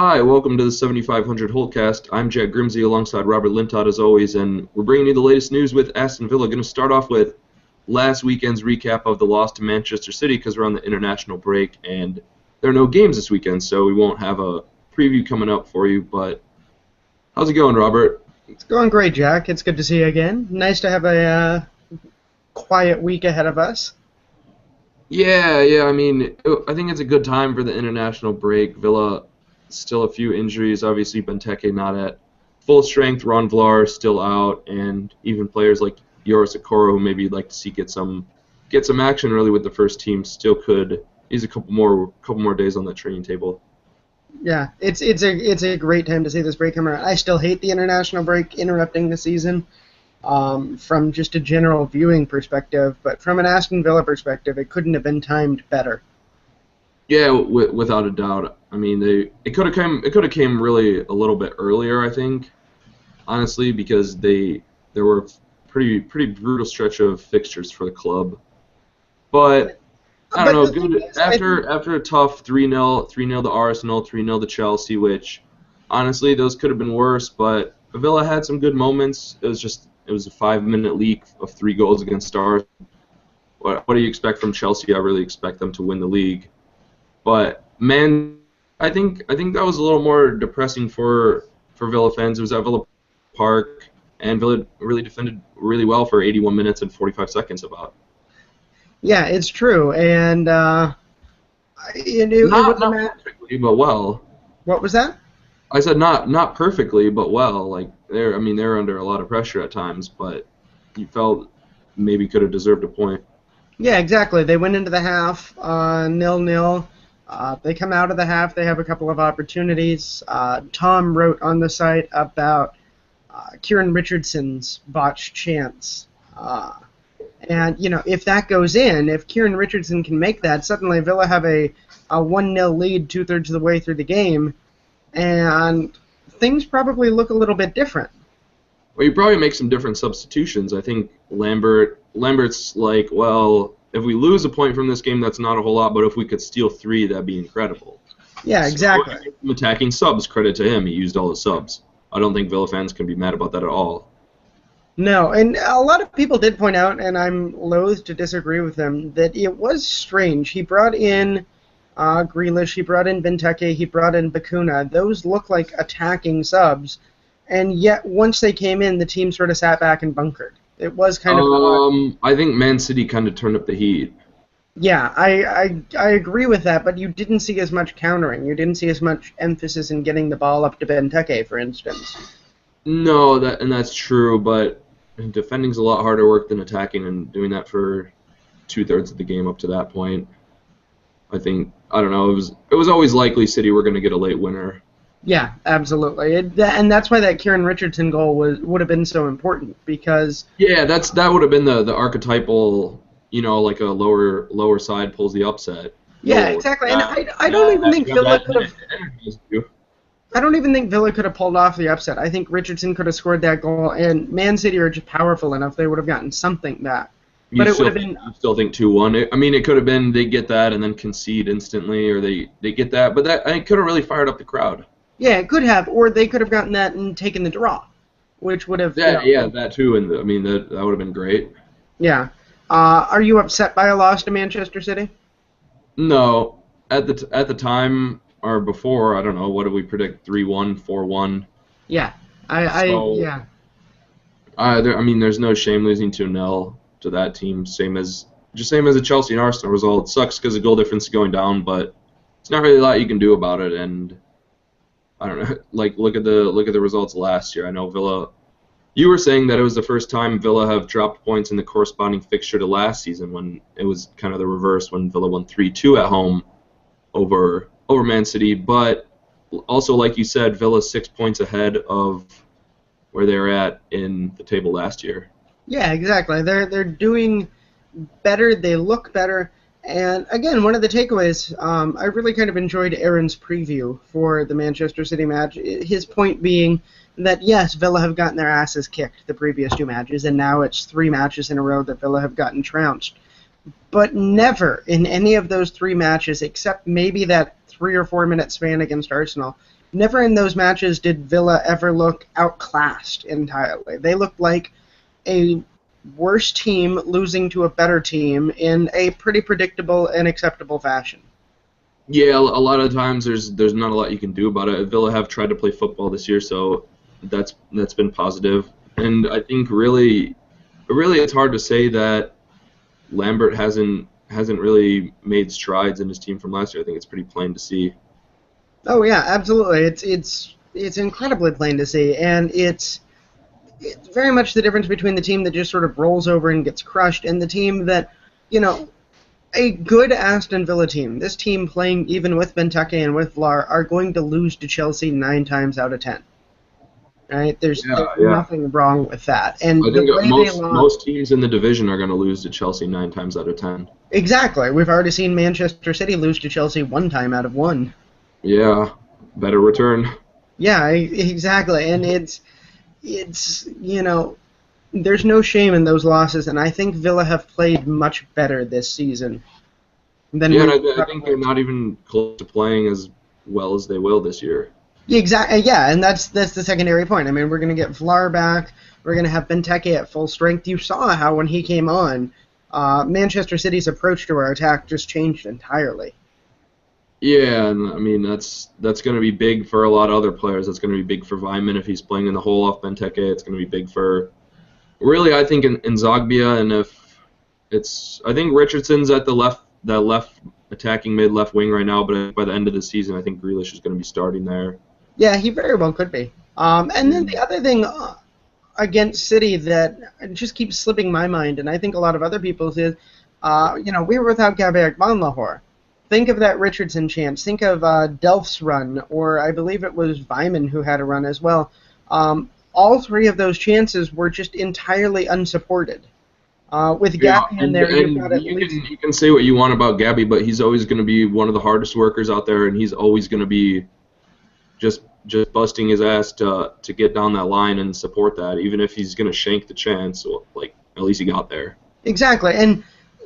Hi, welcome to the 7500 Holtecast. I'm Jack Grimsey alongside Robert Lintott as always, and we're bringing you the latest news with Aston Villa. Going to start off with last weekend's recap of the loss to Manchester City because we're on the international break and there are no games this weekend, so we won't have a preview coming up for you. But how's it going, Robert? It's going great, Jack. It's good to see you again. Nice to have a quiet week ahead of us. Yeah. I mean, I think it's a good time for the international break. Villa, still a few injuries. Obviously, Benteke not at full strength. Ron Vlaar still out, and even players like Yoris Okoro, who maybe you'd like to see get some action really with the first team, still could. He's a couple more days on the training table. Yeah, it's a great time to see this break come around. I still hate the international break interrupting the season from just a general viewing perspective, but from an Aston Villa perspective, it couldn't have been timed better. Yeah, without a doubt. I mean, it could have came really a little bit earlier, I think, honestly, because there were pretty brutal stretch of fixtures for the club. But I don't know. Good after a tough 3-0 to Arsenal, 3-0 to Chelsea, which honestly those could have been worse. But Villa had some good moments. It was a 5-minute leak of 3 goals against Arsenal. What do you expect from Chelsea? I really expect them to win the league. But man, I think that was a little more depressing for Villa fans. It was at Villa Park, and Villa really defended really well for 81 minutes and 45 seconds about. Yeah, it's true, and not perfectly, but well. What was that? I said not perfectly, but well. Like they're under a lot of pressure at times, but you felt maybe could have deserved a point. Yeah, exactly. They went into the half 0-0. They come out of the half. They have a couple of opportunities. Tom wrote on the site about Kieran Richardson's botched chance. And, if that goes in, if Kieran Richardson can make that, suddenly Villa have a 1-0 lead 2/3 of the way through the game, and things probably look a little bit different. Well, you probably make some different substitutions. I think Lambert's like, well, if we lose a point from this game, that's not a whole lot, but if we could steal 3, that'd be incredible. Yeah, exactly. So, attacking subs, credit to him. He used all the subs. I don't think Villa fans can be mad about that at all. No, and a lot of people did point out, and I'm loath to disagree with them, that it was strange. He brought in Grealish, he brought in Benteke, he brought in Bakuna. Those look like attacking subs, and yet once they came in, the team sort of sat back and bunkered. It was kind of odd. I think Man City kind of turned up the heat. Yeah, I agree with that, but you didn't see as much countering. You didn't see as much emphasis in getting the ball up to Benteke, for instance. No, that's true, but defending's a lot harder work than attacking, and doing that for 2/3 of the game up to that point. I don't know. It was always likely City were going to get a late winner. Yeah, absolutely, and that's why that Kieran Richardson goal would have been so important, because that would have been the archetypal, like a lower side pulls the upset. Yeah, exactly, and I don't even think Villa could have. I don't even think Villa could have pulled off the upset. I think Richardson could have scored that goal, and Man City are just powerful enough they would have gotten something back. But it would have been. You still think 2-1? I mean, it could have been they get that and then concede instantly, or they get that, but it could have really fired up the crowd. Yeah, it could have, or they could have gotten that and taken the draw, which would have. That too, and I mean that would have been great. Yeah. Are you upset by a loss to Manchester City? No, at the time or before, I don't know. What did we predict? 3-1, 4-1. Yeah, yeah. I mean, there's no shame losing 2-0 to that team. Same as a Chelsea and Arsenal result. It sucks because the goal difference is going down, but it's not really a lot you can do about it. And I don't know. Like look at the results last year. I know Villa. You were saying that it was the first time Villa have dropped points in the corresponding fixture to last season, when it was kind of the reverse when Villa won 3-2 at home over Man City. But also, like you said, Villa's 6 points ahead of where they were at in the table last year. Yeah, exactly. They're doing better. They look better. And again, one of the takeaways, I really kind of enjoyed Aaron's preview for the Manchester City match. His point being that, yes, Villa have gotten their asses kicked the previous 2 matches, and now it's 3 matches in a row that Villa have gotten trounced. But never in any of those 3 matches, except maybe that 3 or 4 minute span against Arsenal, never in those matches did Villa ever look outclassed entirely. They looked like a worse team losing to a better team in a pretty predictable and acceptable fashion. Yeah, a lot of times there's not a lot you can do about it. Villa have tried to play football this year, so that's been positive. And I think really it's hard to say that Lambert hasn't really made strides in his team from last year. I think it's pretty plain to see. Oh yeah, absolutely. It's incredibly plain to see, and it's very much the difference between the team that just sort of rolls over and gets crushed and the team that, a good Aston Villa team, this team playing even with Benteke and with Vlar, are going to lose to Chelsea 9 times out of 10. Right? There's nothing wrong with that. And I think the way most teams in the division are going to lose to Chelsea 9 times out of 10. Exactly. We've already seen Manchester City lose to Chelsea 1 time out of 1. Yeah, better return. Yeah, exactly. And it's there's no shame in those losses, and I think Villa have played much better this season than and I think they're not even close to playing as well as they will this year. Exactly. Yeah, and that's the secondary point. I mean, we're going to get Vlar back. We're going to have Benteke at full strength. You saw how when he came on, Manchester City's approach to our attack just changed entirely. Yeah, and I mean that's going to be big for a lot of other players. That's going to be big for Weimann if he's playing in the hole off Benteke. It's going to be big for, really, I think in Zogbia, and I think Richardson's at the left attacking mid left wing right now. But by the end of the season, I think Grealish is going to be starting there. Yeah, he very well could be. And then the other thing against City that just keeps slipping my mind, and I think a lot of other people's is, we were without Gabriel Lahore. Think of that Richardson chance. Think of Delph's run, or I believe it was Weimann who had a run as well. All 3 of those chances were just entirely unsupported. With Gabby in there, you can say what you want about Gabby, but he's always going to be one of the hardest workers out there, and he's always going to be just busting his ass to get down that line and support that, even if he's going to shank the chance. Like, at least he got there. Exactly, and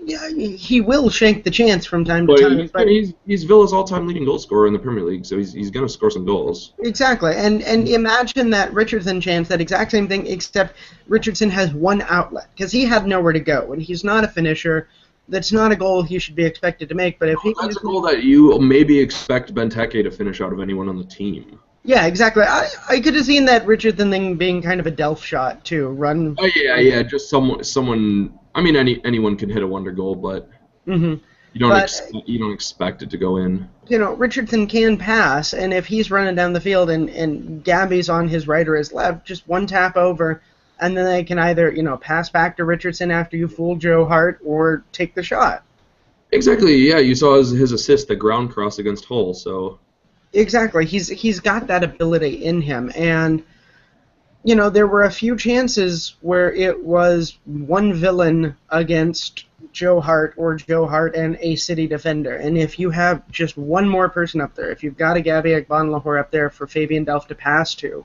he will shank the chance from time to time. But he's Villa's all-time leading goal scorer in the Premier League, so he's going to score some goals. Exactly, and imagine that Richardson chance, that exact same thing, except Richardson has one outlet, because he had nowhere to go, and he's not a finisher. That's not a goal he should be expected to make. But if that's a goal that you maybe expect Benteke to finish out of anyone on the team. Yeah, exactly. I could have seen that Richardson thing being kind of a Delph shot too. Run. Oh yeah. Just someone. I mean, anyone can hit a wonder goal, but you don't expect it to go in. Richardson can pass, and if he's running down the field and Gabby's on his right or his left, just one tap over, and then they can either pass back to Richardson after you fool Joe Hart or take the shot. Exactly. Yeah, you saw his assist, the ground cross against Hull. So. Exactly. He's got that ability in him, and there were a few chances where it was one villain against Joe Hart or Joe Hart and a City defender. And if you have just one more person up there, if you've got a Gabby Agbonlahor up there for Fabian Delph to pass to,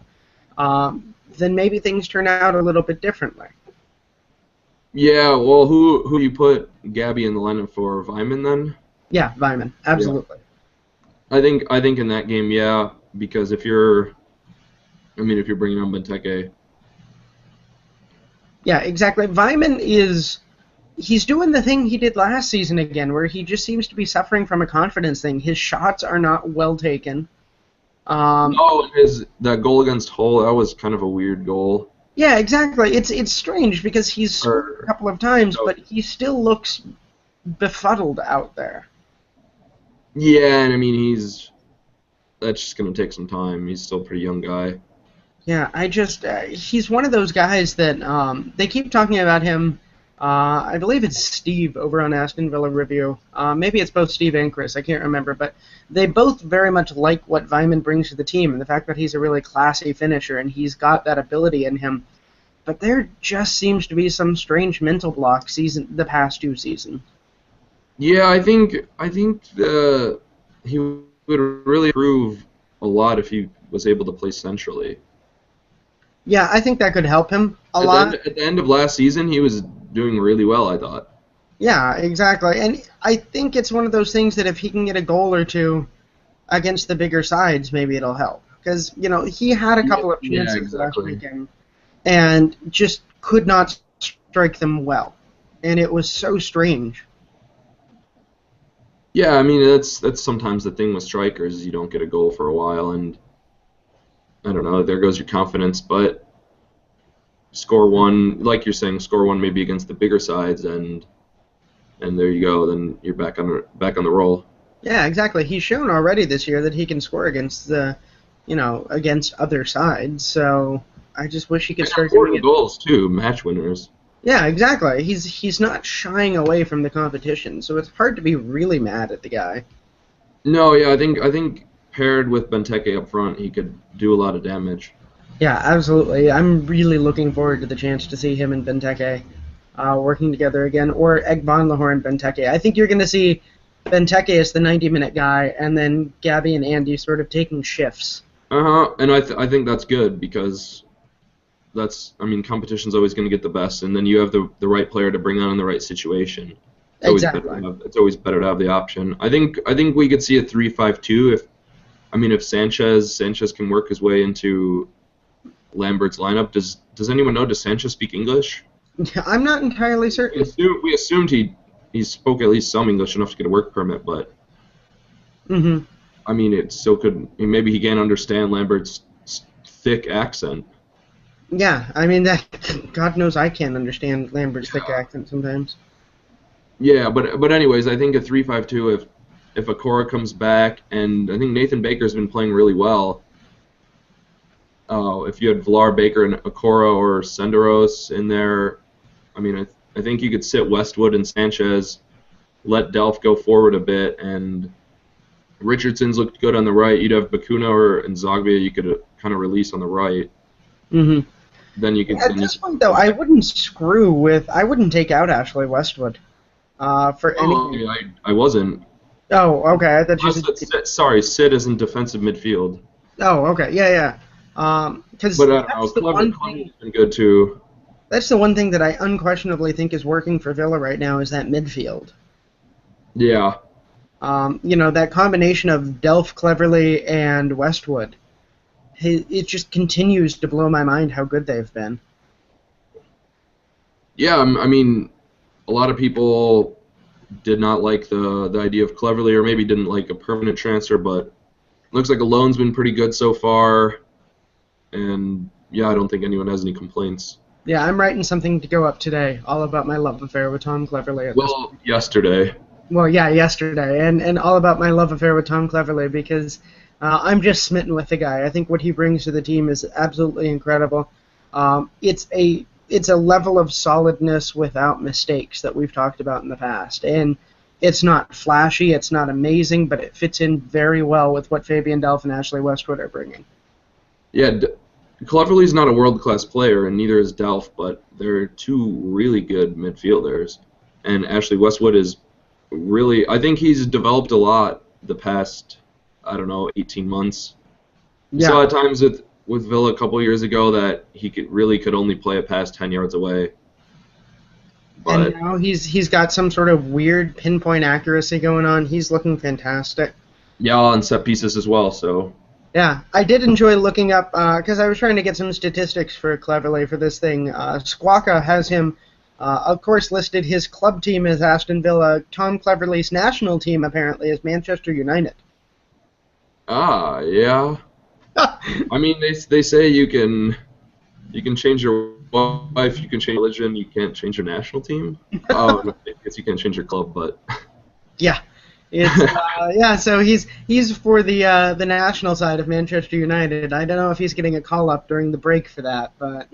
then maybe things turn out a little bit differently. Yeah, well, who you put Gabby in the lineup for? Weimann then? Yeah, Weimann, absolutely. Yeah. I think in that game, yeah, because if you're bringing on Benteke. Yeah, exactly. Weimann he's doing the thing he did last season again, where he just seems to be suffering from a confidence thing. His shots are not well taken. That goal against Hull, that was kind of a weird goal. Yeah, exactly. It's strange because he's scored a couple of times, but he still looks befuddled out there. Yeah, and I mean that's just going to take some time. He's still a pretty young guy. Yeah, he's one of those guys that they keep talking about him. I believe it's Steve over on Aston Villa Review. Maybe it's both Steve and Chris. I can't remember, but they both very much like what Weimann brings to the team and the fact that he's a really classy finisher and he's got that ability in him. But there just seems to be some strange mental block the past 2 seasons. Yeah, I think he would really improve a lot if he was able to play centrally. Yeah, I think that could help him a lot. At the end of last season, he was doing really well, I thought. Yeah, exactly. And I think it's one of those things that if he can get a goal or two against the bigger sides, maybe it'll help. because he had a couple of Yeah, chances last exactly. weekend and just could not strike them well, and it was so strange. Yeah, I mean that's sometimes the thing with strikers is you don't get a goal for a while, and I don't know, there goes your confidence. But score one, like you're saying, score one maybe against the bigger sides, and there you go. Then you're back on the roll. Yeah, exactly. He's shown already this year that he can score against against other sides. So I just wish he could And start doing important it. goals too, match winners. Yeah, exactly. He's not shying away from the competition, so it's hard to be really mad at the guy. No, yeah, I think paired with Benteke up front, he could do a lot of damage. Yeah, absolutely. I'm really looking forward to the chance to see him and Benteke working together again, or Eggbonlahor and Benteke. I think you're going to see Benteke as the 90-minute guy, and then Gabby and Andy sort of taking shifts. And I think that's good because competition's always going to get the best, and then you have the right player to bring on in the right situation. Exactly. It's always better to have the option. I think we could see a 3-5-2 if Sanchez can work his way into Lambert's lineup. Does anyone know? Does Sanchez speak English? I'm not entirely certain. We assumed he spoke at least some English enough to get a work permit, but Mm-hmm. I mean it still could. Maybe he can't understand Lambert's thick accent. Yeah, I mean, God knows I can't understand Lambert's thick accent sometimes. Yeah, but anyways, I think a 3-5-2 if Okora comes back, and I think Nathan Baker's been playing really well. If you had Villar, Baker, and Okora or Senderos in there, I mean, I think you could sit Westwood and Sanchez, let Delph go forward a bit, and Richardson's looked good on the right. You'd have Bakuna or Nzogbia you could kind of release on the right. Mm-hmm. Then you could. At this point, though, I wouldn't take out Ashley Westwood for anything. Yeah, I wasn't. Oh, okay. I thought you said. Sorry, Sid is in defensive midfield. Oh, okay. Yeah. Because But I don't know. Clever's been good too. That's the one thing that I unquestionably think is working for Villa right now is that midfield. Yeah. That combination of Delph, Cleverly, and Westwood. It just continues to blow my mind how good they've been. Yeah, I mean, a lot of people did not like the idea of Cleverly, or maybe didn't like a permanent transfer, but looks like a loan's been pretty good so far. And yeah, I don't think anyone has any complaints. Yeah, I'm writing something to go up today, all about my love affair with Tom Cleverly. Yesterday. Well, yeah, yesterday, and all about my love affair with Tom Cleverly because I'm just smitten with the guy. I think what he brings to the team is absolutely incredible. It's a level of solidness without mistakes that we've talked about in the past, and it's not flashy, it's not amazing, but it fits in very well with what Fabian Delph and Ashley Westwood are bringing. Yeah, Cleverly's not a world-class player, and neither is Delph, but they're two really good midfielders. And Ashley Westwood is really, I think he's developed a lot the past, 18 months. We saw at times with Villa a couple years ago that he could only play it past 10 yards away. But, and now he's got some sort of weird pinpoint accuracy going on. He's looking fantastic. Yeah, on set pieces as well, so... Yeah, I did enjoy looking up, because I was trying to get some statistics for Cleverly for this thing. Squawka has him, of course, listed his club team as Aston Villa. Tom Cleverly's national team, apparently, is Manchester United. Ah, yeah. I mean, they say you can change your wife, you can change religion, you can't change your national team. I guess you can't change your club, but... Yeah. It's so he's for the national side of Manchester United. I don't know if he's getting a call up during the break for that, but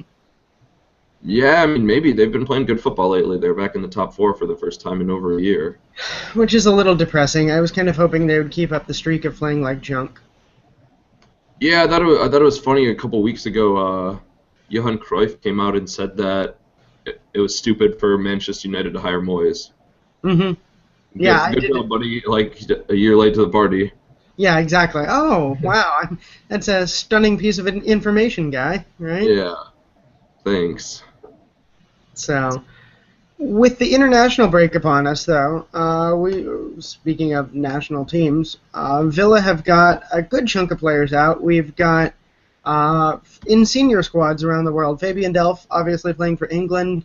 yeah, I mean maybe they've been playing good football lately. They're back in the top 4 for the first time in over a year, which is a little depressing. I was kind of hoping they would keep up the streak of playing like junk. Yeah, I thought it was funny a couple weeks ago. Johan Cruyff came out and said that it was stupid for Manchester United to hire Moyes. Mm-hmm. Yeah, good job, buddy. Like a year late to the party. Yeah, exactly. Oh, wow, that's a stunning piece of information, guy. Right? Yeah. Thanks. So, With the international break upon us, though, speaking of national teams, Villa have got a good chunk of players out. We've got in senior squads around the world, Fabian Delph obviously playing for England,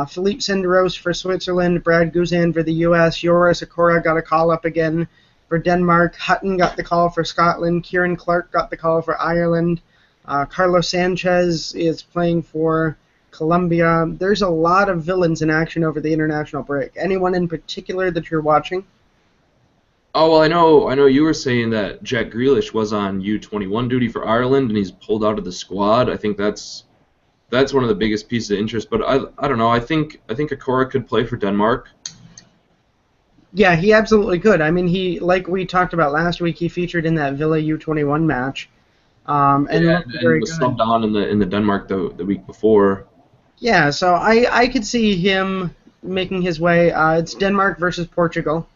Philippe Senderos for Switzerland, Brad Guzan for the U.S., Joris Okora got a call up again for Denmark, Hutton got the call for Scotland, Kieran Clark got the call for Ireland, Carlos Sanchez is playing for Colombia. There's a lot of villains in action over the international break. Anyone in particular that you're watching? Oh well, I know you were saying that Jack Grealish was on U21 duty for Ireland and he's pulled out of the squad. I think that's one of the biggest pieces of interest. But I don't know. I think Okora could play for Denmark. Yeah, he absolutely could. I mean, he, like we talked about last week, he featured in that Villa U21 match, and looked very was good. subbed on in the Denmark the week before. Yeah, so I could see him making his way. It's Denmark versus Portugal,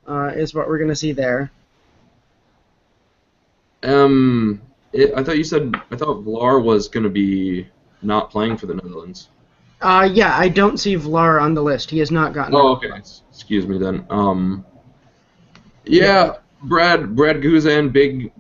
is what we're going to see there. I thought Vlar was going to be not playing for the Netherlands. Yeah, I don't see Vlar on the list. He has not gotten. Oh, okay. Excuse me then. Yeah, Brad Guzan, big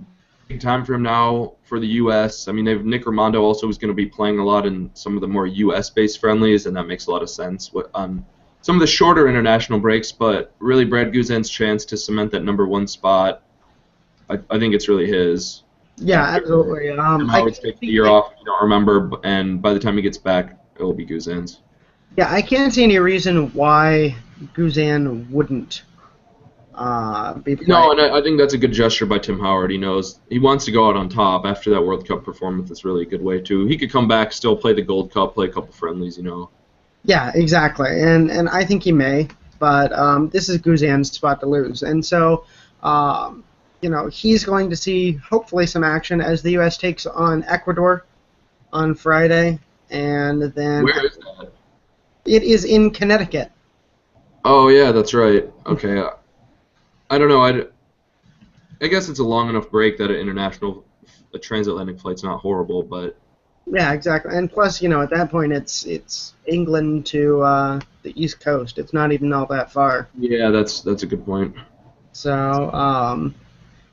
time for him now for the U.S. I mean, Nick Raimondo also is going to be playing a lot in some of the more U.S.-based friendlies, and that makes a lot of sense on some of the shorter international breaks. But really, Brad Guzan's chance to cement that #1 spot, I think it's really his. Yeah, absolutely. I would take the year off if you don't remember, and by the time he gets back, it will be Guzan's. Yeah, I can't see any reason why Guzan wouldn't be playing. No, and I think that's a good gesture by Tim Howard. He knows he wants to go out on top after that World Cup performance. It's really a good way to. He could come back, still play the Gold Cup, play a couple friendlies, you know. Yeah, exactly, and I think he may, but this is Guzan's spot to lose, and so he's going to see hopefully some action as the U.S. takes on Ecuador on Friday, and then where is that? It is in Connecticut. Oh yeah, that's right. Okay. I don't know. I guess it's a long enough break that a transatlantic flight's not horrible, but. Yeah, exactly. And plus, at that point, it's England to the East Coast. It's not even all that far. Yeah, that's a good point. So,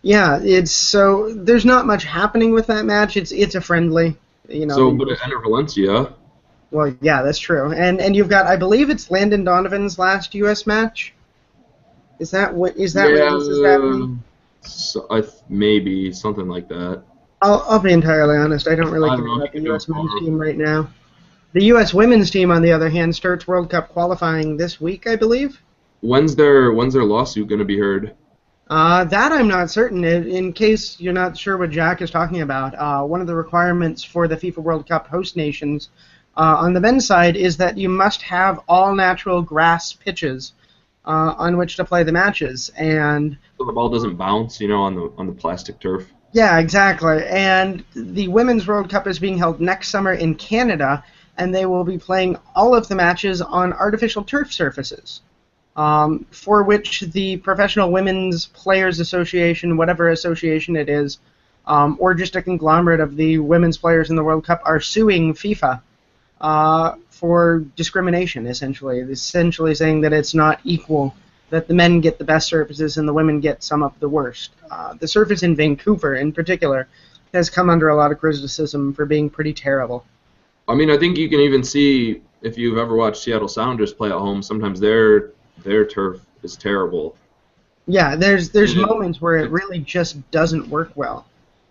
there's not much happening with that match. It's a friendly, So, but it entered Valencia. Well, yeah, that's true. And you've got, I believe it's Landon Donovan's last U.S. match. Is that what this is happening? Maybe something like that. I'll be entirely honest. I don't really care about the U.S. men's team right now. The U.S. women's team, on the other hand, starts World Cup qualifying this week, I believe. When's their lawsuit going to be heard? That I'm not certain. In case you're not sure what Jack is talking about, one of the requirements for the FIFA World Cup host nations on the men's side is that you must have all natural grass pitches on which to play the matches, and so the ball doesn't bounce, on the plastic turf. Yeah, exactly. And the Women's World Cup is being held next summer in Canada, and they will be playing all of the matches on artificial turf surfaces, for which the Professional Women's Players Association, whatever association it is, or just a conglomerate of the women's players in the World Cup, are suing FIFA for discrimination, essentially saying that it's not equal, that the men get the best surfaces and the women get some of the worst. The surface in Vancouver, in particular, has come under a lot of criticism for being pretty terrible. I mean, I think you can even see, if you've ever watched Seattle Sounders play at home, sometimes their turf is terrible. Yeah, there's moments where it really just doesn't work well.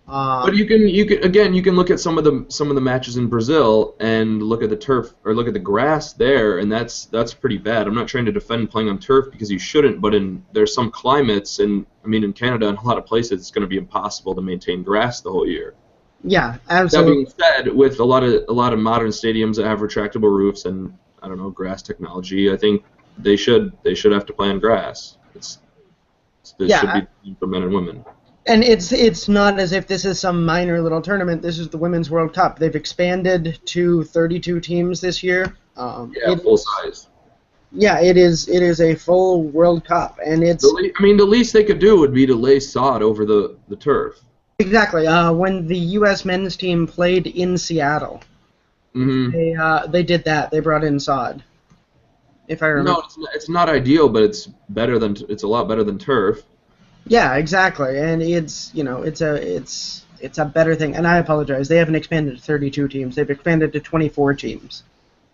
But you can look at some of the matches in Brazil and look at the turf or look at the grass there, and that's pretty bad. I'm not trying to defend playing on turf because you shouldn't, but there's some climates, and I mean in Canada and a lot of places it's going to be impossible to maintain grass the whole year. Yeah, absolutely. That being said, with a lot of modern stadiums that have retractable roofs and grass technology, I think they should have to play on grass. Should be for men and women. And it's not as if this is some minor little tournament. This is the Women's World Cup. They've expanded to 32 teams this year. Full size. Yeah, it is a full World Cup, and it's. The least they could do would be to lay sod over the turf. Exactly. When the U.S. men's team played in Seattle, they did that. They brought in sod. if I remember. No, it's not ideal, but it's a lot better than turf. Yeah, exactly, and it's a better thing. And I apologize, they haven't expanded to 32 teams; they've expanded to 24 teams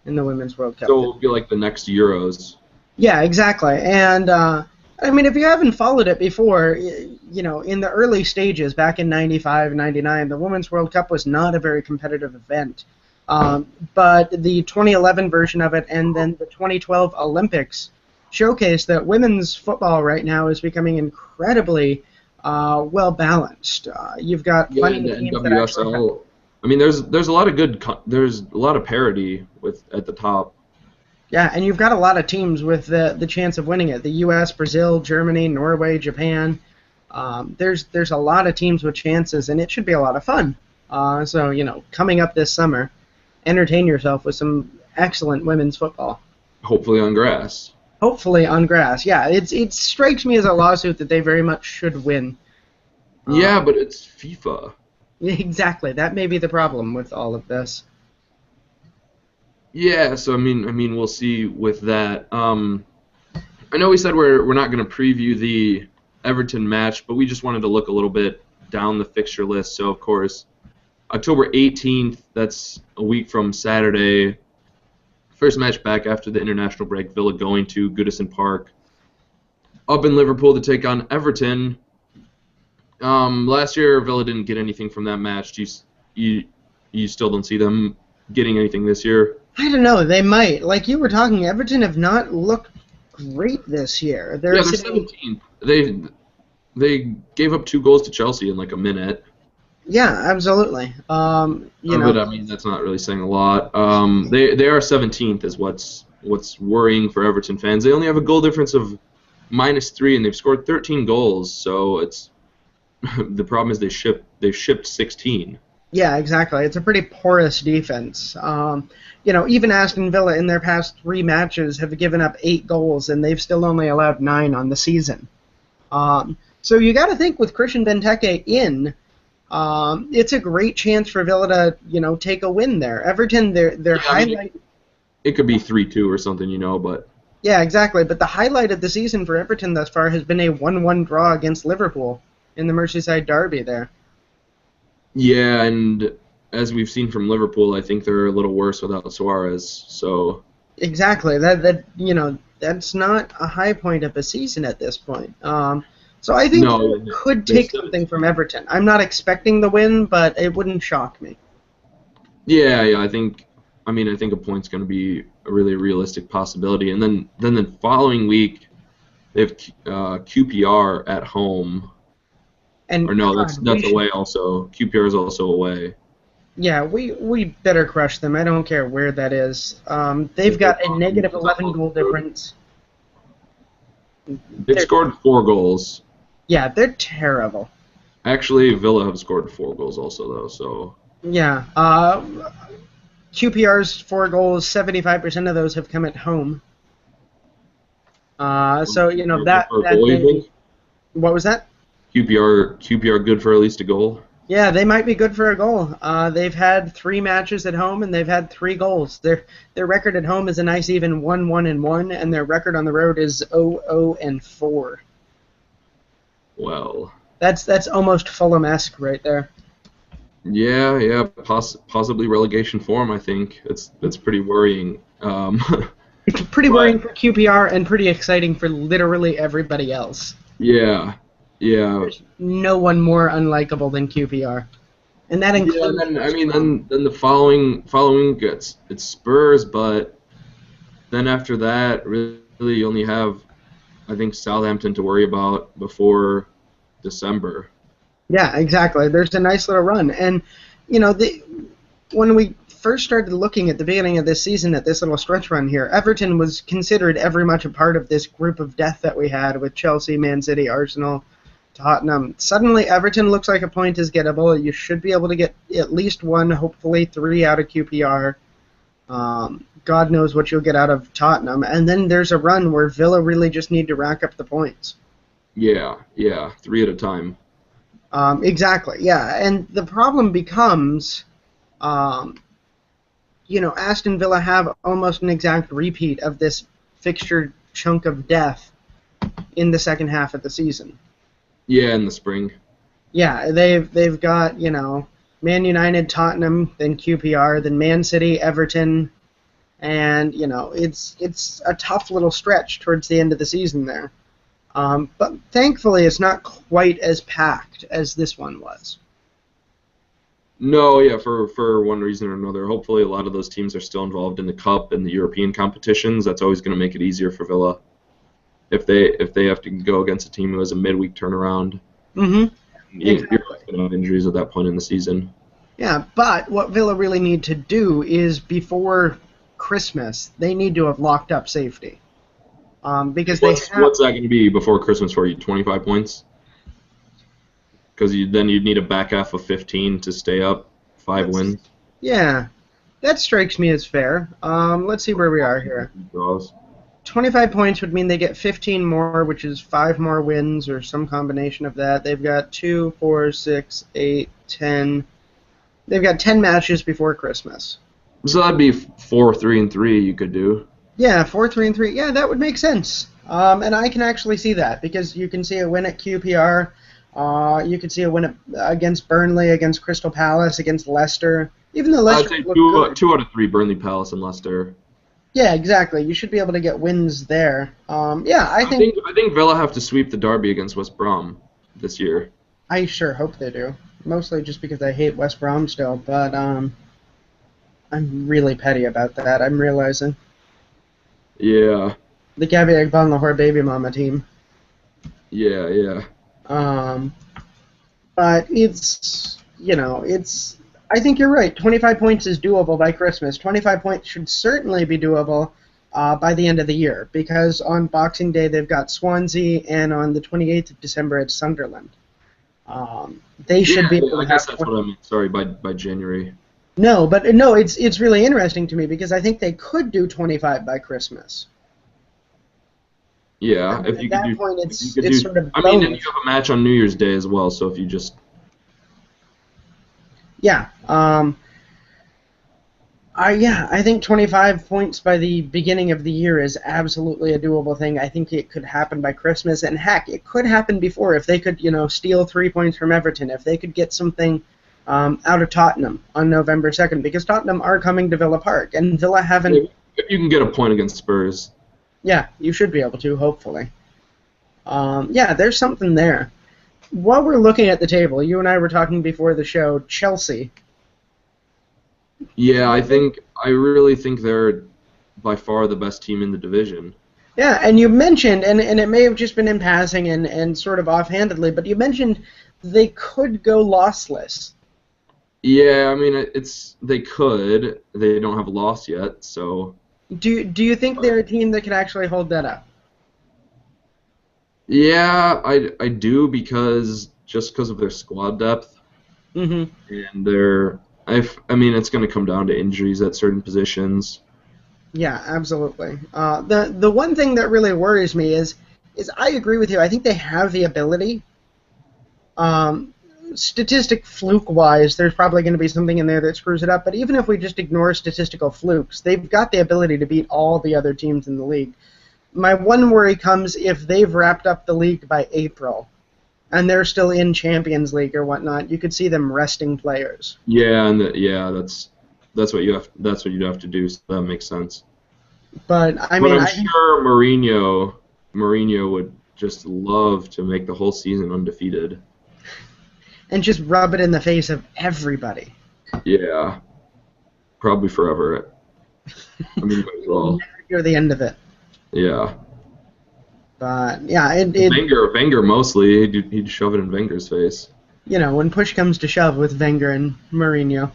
in the Women's World Cup. So it'll be like the next Euros. Yeah, exactly. And I mean, if you haven't followed it before, in the early stages, back in 95, 99, the Women's World Cup was not a very competitive event. But the 2011 version of it and then the 2012 Olympics showcased that women's football right now is becoming incredibly well balanced. You've got plenty of teams that actually NWSL. I mean, there's a lot of there's a lot of parity at the top. Yeah, and you've got a lot of teams with the chance of winning it. The U.S., Brazil, Germany, Norway, Japan. There's a lot of teams with chances, and it should be a lot of fun. So, coming up this summer, entertain yourself with some excellent women's football. Hopefully on grass. Hopefully on grass. Yeah, it strikes me as a lawsuit that they very much should win. Yeah, but it's FIFA. Exactly. That may be the problem with all of this. Yeah, so I mean, we'll see with that. I know we said we're not going to preview the Everton match, but we just wanted to look a little bit down the fixture list. So of course, October 18th, that's a week from Saturday. First match back after the international break. Villa going to Goodison Park, up in Liverpool to take on Everton. Last year, Villa didn't get anything from that match. You still don't see them getting anything this year? I don't know. They might. Like you were talking, Everton have not looked great this year. They're 17th. They gave up 2 goals to Chelsea in like a minute. Yeah, absolutely. But I mean, that's not really saying a lot. They are 17th is what's worrying for Everton fans. They only have a goal difference of -3, and they've scored 13 goals. So it's the problem is they've shipped 16. Yeah, exactly. It's a pretty porous defense. Even Aston Villa in their past 3 matches have given up 8 goals, and they've still only allowed 9 on the season. So you got to think with Christian Benteke in, it's a great chance for Villa to take a win there. Everton, their highlight. It could be 3-2 or something, but. Yeah, exactly. But the highlight of the season for Everton thus far has been a 1-1 draw against Liverpool in the Merseyside derby there. Yeah, and as we've seen from Liverpool, I think they're a little worse without Suarez. So exactly that's not a high point of a season at this point. So I think it could take something from Everton. I'm not expecting the win, but it wouldn't shock me. Yeah, I think a point's going to be a really realistic possibility. And then the following week, they have QPR at home. That's away also. QPR is also away. Yeah, we better crush them. I don't care where that is. They've got a negative 11 goal difference. They've scored 4 goals. Yeah, they're terrible. Actually, Villa have scored 4 goals also, though. So. Yeah. QPR's 4 goals, 75% of those have come at home. What was that? QPR good for at least a goal? Yeah, they might be good for a goal. They've had 3 matches at home, and they've had 3 goals. Their record at home is a nice even 1-1-1, and their record on the road is 0-0-4. Well. That's almost Fulham-esque right there. Yeah, possibly relegation form, I think. That's pretty worrying. It's pretty worrying for QPR and pretty exciting for literally everybody else. Yeah. There's no one more unlikable than QPR, and that includes. Yeah, then the following week it's Spurs, but then after that, really you only have, I think, Southampton to worry about before December. Yeah, exactly. There's a nice little run, and when we first started looking at the beginning of this season at this little stretch run here, Everton was considered every much a part of this group of death that we had with Chelsea, Man City, Arsenal, Tottenham. Suddenly, Everton looks like a point is gettable. You should be able to get at least 1, hopefully 3 out of QPR. God knows what you'll get out of Tottenham. And then there's a run where Villa really just need to rack up the points. Yeah, 3 at a time. Exactly, yeah. And the problem becomes, Aston Villa have almost an exact repeat of this fixture chunk of death in the second half of the season. Yeah, in the spring. Yeah, they've got, Man United, Tottenham, then QPR, then Man City, Everton, and it's a tough little stretch towards the end of the season there. But thankfully, it's not quite as packed as this one was. No, yeah, for one reason or another. Hopefully, a lot of those teams are still involved in the Cup and the European competitions. That's always going to make it easier for Villa if they have to go against a team who has a midweek turnaround. Mm-hmm. You're going to have injuries at that point in the season. Yeah, but what Villa really need to do is before Christmas, they need to have locked up safety. Because what's that going to be before Christmas for you? 25 points? Because then you'd need a back half of 15 to stay up, 5 wins. Yeah, that strikes me as fair. Let's see where we are here. 25 points would mean they get 15 more, which is 5 more wins or some combination of that. They've got 2, 4, 6, 8, 10. They've got 10 matches before Christmas. So that'd be 4-3-3 you could do. Yeah, 4-3-3. Yeah, that would make sense. And I can actually see that because you can see a win at QPR. You can see a win against Burnley, against Crystal Palace, against Leicester. Even though Leicester I'd say 2 out of 3, Burnley, Palace, and Leicester. Yeah, exactly. You should be able to get wins there. I think Villa have to sweep the derby against West Brom this year. I sure hope they do. Mostly just because I hate West Brom still, but I'm really petty about that. I'm realizing. Yeah. The Gabby Agbon Lahore Baby Mama team. Yeah. But it's I think you're right. 25 points is doable by Christmas. 25 points should certainly be doable by the end of the year because on Boxing Day they've got Swansea and on the 28th of December it's Sunderland. They should be able to I guess that's what I meant. Sorry, by January. No, it's really interesting to me because I think they could do 25 by Christmas. Yeah, and if you at could that point, it's do, sort of. I mean, and you have a match on New Year's Day as well, so if you just. Yeah. I think 25 points by the beginning of the year is absolutely a doable thing. I think it could happen by Christmas, and heck, it could happen before if they could, steal 3 points from Everton, if they could get something out of Tottenham on November 2nd, because Tottenham are coming to Villa Park, and Villa haven't. If you can get a point against Spurs. Yeah, you should be able to, hopefully. There's something there. While we're looking at the table, you and I were talking before the show, Chelsea. Yeah, I really think they're by far the best team in the division. Yeah, and you mentioned, and it may have just been in passing and sort of offhandedly, but you mentioned they could go lossless. Yeah, I mean, they could. They don't have a loss yet, so... Do you think they're a team that can actually hold that up? Yeah, I do because of their squad depth. Mm-hmm. And I mean, it's going to come down to injuries at certain positions. Yeah, absolutely. The one thing that really worries me is I agree with you. I think they have the ability. Statistic fluke-wise, there's probably going to be something in there that screws it up. But even if we just ignore statistical flukes, they've got the ability to beat all the other teams in the league. My one worry comes if they've wrapped up the league by April, and they're still in Champions League or whatnot. You could see them resting players. Yeah, that's what you'd have to do. So that makes sense. But I'm sure Mourinho would just love to make the whole season undefeated. And just rub it in the face of everybody. Yeah. Probably forever. I mean, might as well. Never hear the end of it. Yeah. But, yeah, Wenger mostly. He'd shove it in Wenger's face. When push comes to shove with Wenger and Mourinho.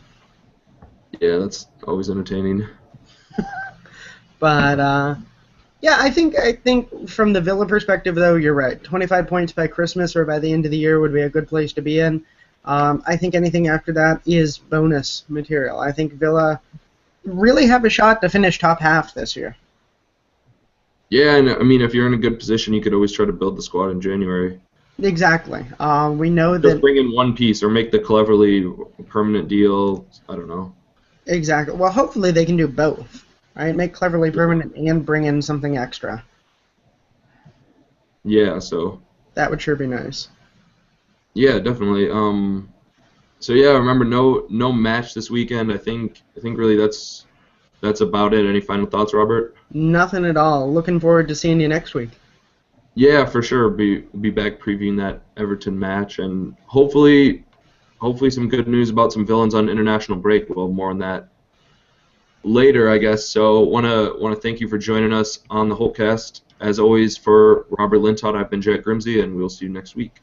Yeah, that's always entertaining. But, I think from the Villa perspective, though, you're right. 25 points by Christmas or by the end of the year would be a good place to be in. I think anything after that is bonus material. I think Villa really have a shot to finish top half this year. Yeah, and I mean, if you're in a good position, you could always try to build the squad in January. Exactly. We know Just bring in one piece or make the Cleverly permanent deal. I don't know. Exactly. Well, hopefully they can do both. Right? Make Cleverly permanent and bring in something extra. Yeah, so That would sure be nice. yeah, definitely. So yeah, remember no match this weekend. I think really that's about it. Any final thoughts, Robert? Nothing at all. Looking forward to seeing you next week. Yeah, for sure. Be back previewing that Everton match, and hopefully some good news about some villains on international break. Well, more on that later, I guess. So wanna thank you for joining us on the Holtecast. As always, for Robert Lintott, I've been Jack Grimsey, and we'll see you next week.